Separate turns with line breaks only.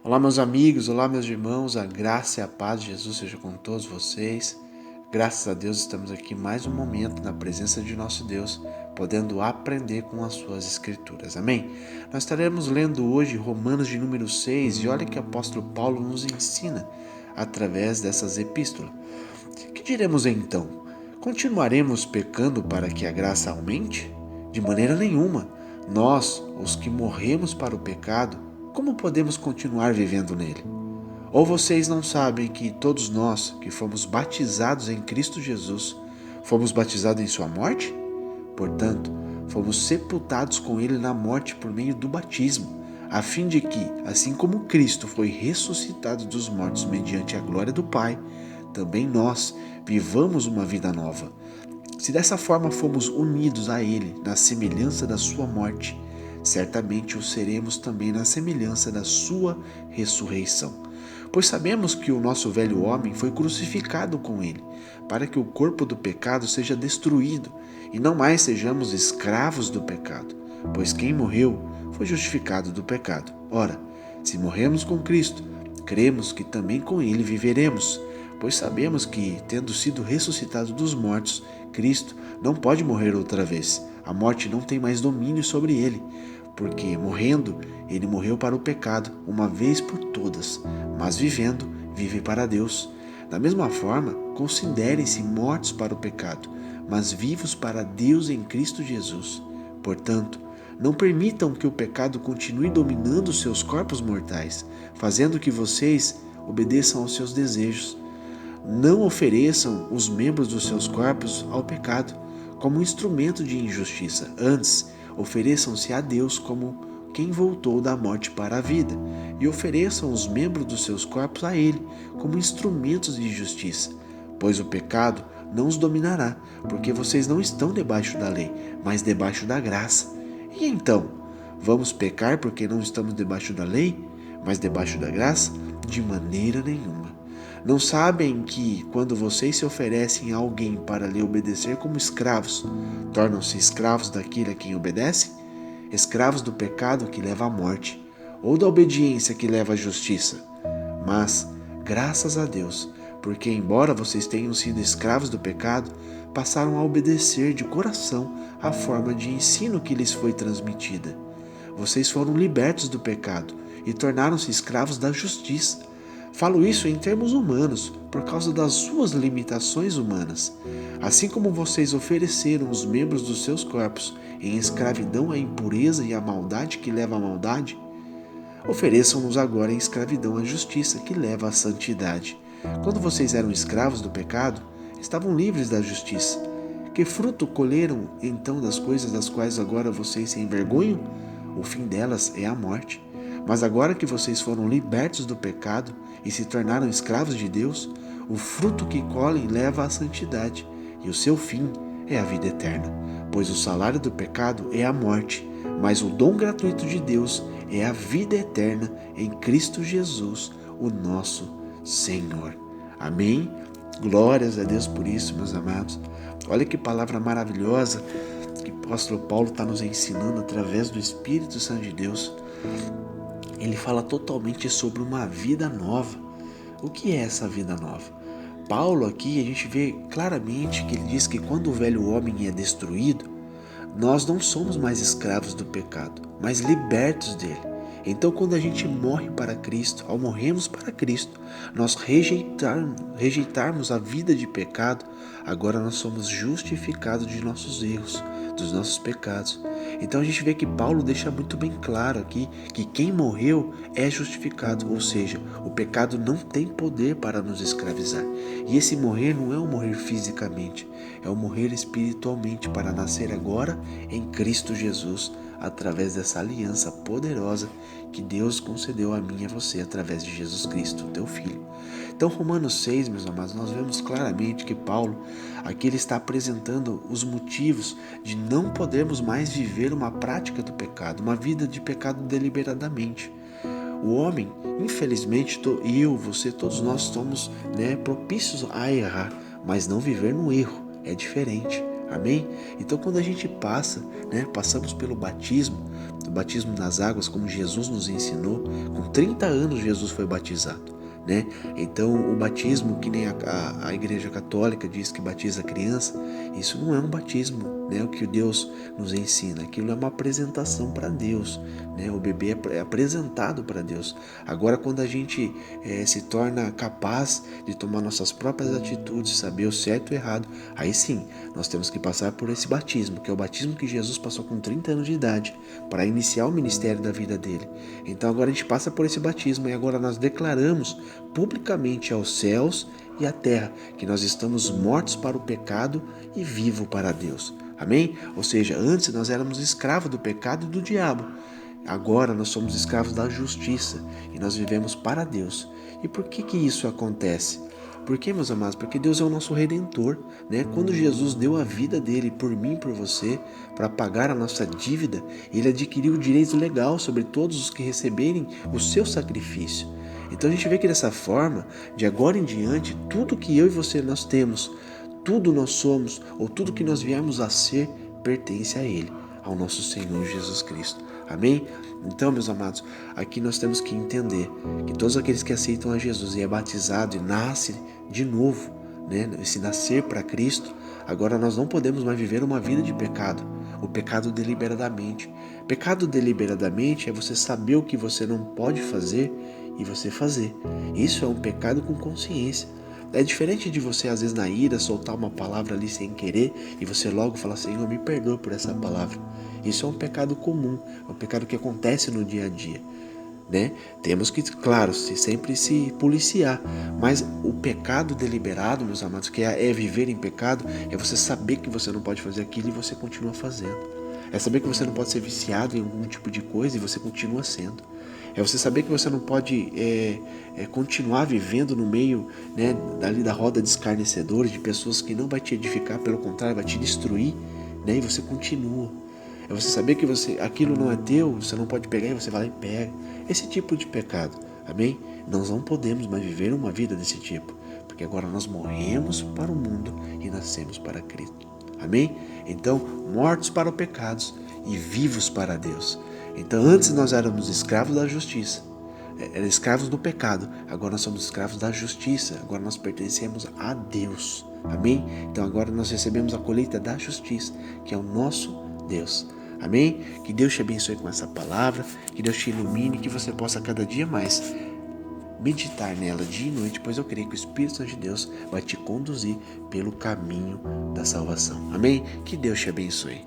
Olá, meus amigos, olá, meus irmãos, a graça e a paz de Jesus seja com todos vocês. Graças a Deus estamos aqui mais um momento na presença de nosso Deus, podendo aprender com as suas escrituras. Amém? Nós estaremos lendo hoje Romanos de número 6 e olha que o apóstolo Paulo nos ensina através dessas epístolas. Que diremos então? Continuaremos pecando para que a graça aumente? De maneira nenhuma. Nós, os que morremos para o pecado, como podemos continuar vivendo nele? Ou vocês não sabem que todos nós que fomos batizados em Cristo Jesus, fomos batizados em sua morte? Portanto, fomos sepultados com ele na morte por meio do batismo, a fim de que, assim como Cristo foi ressuscitado dos mortos mediante a glória do Pai, também nós vivamos uma vida nova. Se dessa forma fomos unidos a ele na semelhança da sua morte, certamente o seremos também na semelhança da sua ressurreição. Pois sabemos que o nosso velho homem foi crucificado com ele, para que o corpo do pecado seja destruído e não mais sejamos escravos do pecado, pois quem morreu foi justificado do pecado. Ora, se morremos com Cristo, cremos que também com ele viveremos, pois sabemos que, tendo sido ressuscitado dos mortos, Cristo não pode morrer outra vez. A morte não tem mais domínio sobre ele, porque, morrendo, ele morreu para o pecado, uma vez por todas, mas vivendo, vive para Deus. Da mesma forma, considerem-se mortos para o pecado, mas vivos para Deus em Cristo Jesus. Portanto, não permitam que o pecado continue dominando seus corpos mortais, fazendo que vocês obedeçam aos seus desejos. Não ofereçam os membros dos seus corpos ao pecado como um instrumento de injustiça. Antes, ofereçam-se a Deus como quem voltou da morte para a vida, e ofereçam os membros dos seus corpos a Ele como instrumentos de justiça. Pois o pecado não os dominará, porque vocês não estão debaixo da lei, mas debaixo da graça. E então, vamos pecar porque não estamos debaixo da lei, mas debaixo da graça? De maneira nenhuma. Não sabem que, quando vocês se oferecem a alguém para lhe obedecer como escravos, tornam-se escravos daquele a quem obedecem? Escravos do pecado que leva à morte, ou da obediência que leva à justiça? Mas, graças a Deus, porque embora vocês tenham sido escravos do pecado, passaram a obedecer de coração a forma de ensino que lhes foi transmitida. Vocês foram libertos do pecado e tornaram-se escravos da justiça. Falo isso em termos humanos, por causa das suas limitações humanas. Assim como vocês ofereceram os membros dos seus corpos em escravidão à impureza e à maldade que leva à maldade, ofereçam-nos agora em escravidão à justiça que leva à santidade. Quando vocês eram escravos do pecado, estavam livres da justiça. Que fruto colheram então das coisas das quais agora vocês se envergonham? O fim delas é a morte. Mas agora que vocês foram libertos do pecado e se tornaram escravos de Deus, o fruto que colhem leva à santidade, e o seu fim é a vida eterna. Pois o salário do pecado é a morte, mas o dom gratuito de Deus é a vida eterna em Cristo Jesus, o nosso Senhor. Amém? Glórias a Deus por isso, meus amados. Olha que palavra maravilhosa que o apóstolo Paulo está nos ensinando através do Espírito Santo de Deus. Ele fala totalmente sobre uma vida nova. O que é essa vida nova? Paulo aqui, a gente vê claramente que ele diz que quando o velho homem é destruído, nós não somos mais escravos do pecado, mas libertos dele. Então, quando a gente morre para Cristo, ao morrermos para Cristo, nós rejeitarmos a vida de pecado, agora nós somos justificados de nossos erros, dos nossos pecados. Então a gente vê que Paulo deixa muito bem claro aqui que quem morreu é justificado, ou seja, o pecado não tem poder para nos escravizar. E esse morrer não é um morrer fisicamente, é um morrer espiritualmente para nascer agora em Cristo Jesus, através dessa aliança poderosa que Deus concedeu a mim e a você através de Jesus Cristo, teu Filho. Então, Romanos 6, meus amados, nós vemos claramente que Paulo, aqui ele está apresentando os motivos de não podermos mais viver uma prática do pecado, uma vida de pecado deliberadamente. O homem, infelizmente, eu, você, todos nós somos propícios a errar, mas não viver no erro, é diferente. Amém? Então quando a gente passa, passamos pelo batismo, o batismo nas águas, como Jesus nos ensinou, com 30 anos Jesus foi batizado. Então o batismo, que nem a Igreja Católica diz que batiza a criança, isso não é um batismo, o que Deus nos ensina. Aquilo é uma apresentação para Deus, o bebê é apresentado para Deus. Agora, quando a gente se torna capaz de tomar nossas próprias atitudes, saber o certo e o errado, aí sim, nós temos que passar por esse batismo, que é o batismo que Jesus passou com 30 anos de idade, para iniciar o ministério da vida dele. Então agora a gente passa por esse batismo e agora nós declaramos publicamente aos céus e à terra que nós estamos mortos para o pecado e vivos para Deus. Amém? Ou seja, antes nós éramos escravos do pecado e do diabo. Agora nós somos escravos da justiça e nós vivemos para Deus. E por que isso acontece? Por quê, meus amados? Porque Deus é o nosso Redentor, Quando Jesus deu a vida dele por mim e por você, para pagar a nossa dívida, ele adquiriu o direito legal sobre todos os que receberem o seu sacrifício. Então a gente vê que dessa forma, de agora em diante, tudo que eu e você nós temos, tudo nós somos, ou tudo que nós viemos a ser, pertence a Ele, ao nosso Senhor Jesus Cristo. Amém? Então, meus amados, aqui nós temos que entender que todos aqueles que aceitam a Jesus e é batizado e nasce de novo, esse nascer para Cristo, agora nós não podemos mais viver uma vida de pecado, o pecado deliberadamente. Pecado deliberadamente é você saber o que você não pode fazer e você fazer. Isso é um pecado com consciência. É diferente de você, às vezes, na ira, soltar uma palavra ali sem querer e você logo falar, Senhor, me perdoa por essa palavra. Isso é um pecado comum, é um pecado que acontece no dia a dia. Temos que, claro, sempre se policiar, mas o pecado deliberado, meus amados, que é viver em pecado, é você saber que você não pode fazer aquilo e você continua fazendo. É saber que você não pode ser viciado em algum tipo de coisa e você continua sendo. É você saber que você não pode continuar vivendo no meio dali da roda de escarnecedores, de pessoas que não vai te edificar, pelo contrário, vai te destruir, e você continua. É você saber que aquilo não é teu, você não pode pegar e você vai lá e pega. Esse tipo de pecado, amém? Nós não podemos mais viver uma vida desse tipo, porque agora nós morremos para o mundo e nascemos para Cristo. Amém? Então, mortos para os pecados e vivos para Deus. Então, antes nós éramos escravos da justiça, escravos do pecado. Agora nós somos escravos da justiça. Agora nós pertencemos a Deus. Amém? Então, agora nós recebemos a colheita da justiça, que é o nosso Deus. Amém? Que Deus te abençoe com essa palavra, que Deus te ilumine, que você possa cada dia mais meditar nela dia e noite, pois eu creio que o Espírito Santo de Deus vai te conduzir pelo caminho da salvação. Amém? Que Deus te abençoe.